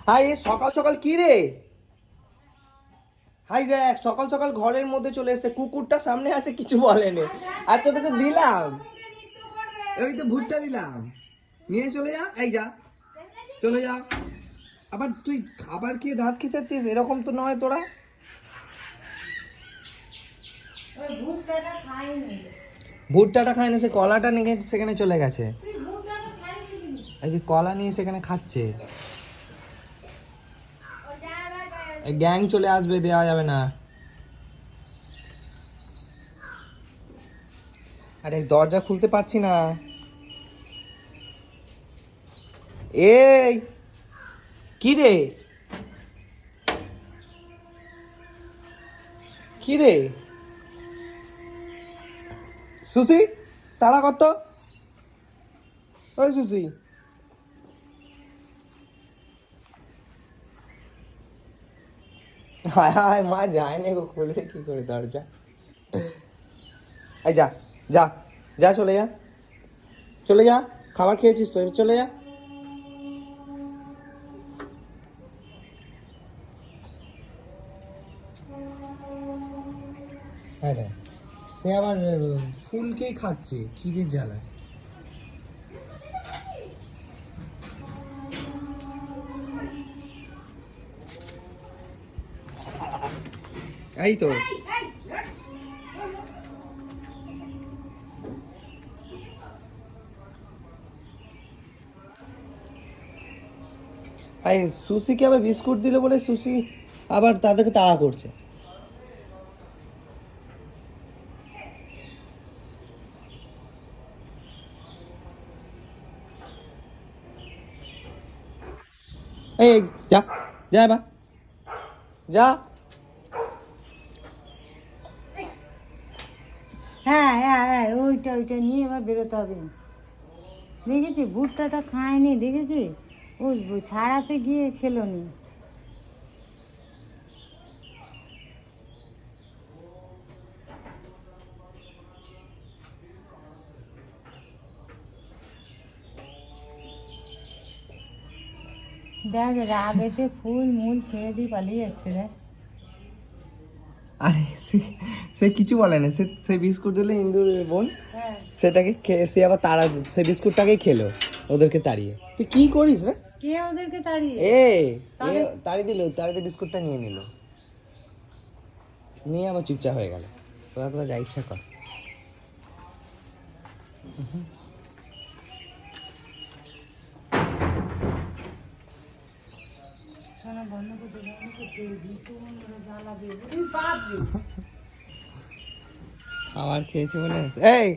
High সকাল সকাল কি রে? হাই দেখ সকাল সকাল ঘরের মধ্যে চলে এসেছে, কুকুরটা সামনে আছে কিছু বলেনি। আর তো তোকে দিলাম, ওই তো ভুট্টা দিলাম, নিয়ে চলে যা। এই যা, চলে যা। আবার তুই খাবার খেয়ে দাঁত খিচাচ্ছিস, এরকম তো নয় তোরা। ভুট্টাটা খায় না, সে কলাটা নিয়ে সেখানে চলে গেছে। এই যে কলা নিয়ে সেখানে খাচ্ছে। গ্যাং চলে আসবে, দেওয়া যাবে না। আরে দরজা খুলতে পারছি না। এই কি রে, কি রে সুসি, তাড়া কর তো। ওই সুসি, হায় হায়, মা যায় না গো, খুলবে কি করে দরজা? এই যা, যা, যা, চলে যা, চলে যা। খাবার খেয়েছিস তো, এবার চলে যা। হ্যাঁ দেখ, সে আবার ফুলকেই খাচ্ছে খিদের জ্বালায়। এই তো এই সুসিকে আবার বিস্কুট দিল বলে সুসি আবার তাদেরকে তাড়া করছে। এই যা, যা এবার, যা। হ্যাঁ হ্যাঁ হ্যাঁ, ওইটা ওইটা নিয়ে এবার বেরোতে হবে। দেখেছি ভুট্টাটা খায়নি, দেখেছি ওই ছাড়াতে গিয়ে খেলো নি। দেখ রাগেতে ফুল মূল ছেড়ে দিয়ে পালিয়ে যাচ্ছে রে। আরে সে কিছু বলে না, সে বিস্কুট দিলে ইন্দুর বোন, হ্যাঁ, সেটাকে সে আবার তাড়া, সে বিস্কুটটাকেই খেলো ওদেরকে তাড়িয়ে। তুই কি করিস রে? কে ওদেরকে তাড়িয়ে? তাড়িয়ে দিল, তাড়িয়ে বিস্কুটটা নিয়ে নিল, নিয়ে আবার চুপচাপ হয়ে গেল। তোরা তোরা যা ইচ্ছা কর। বন্ধ করতে জ্বালাবে। খাবার খেয়েছে বলে এই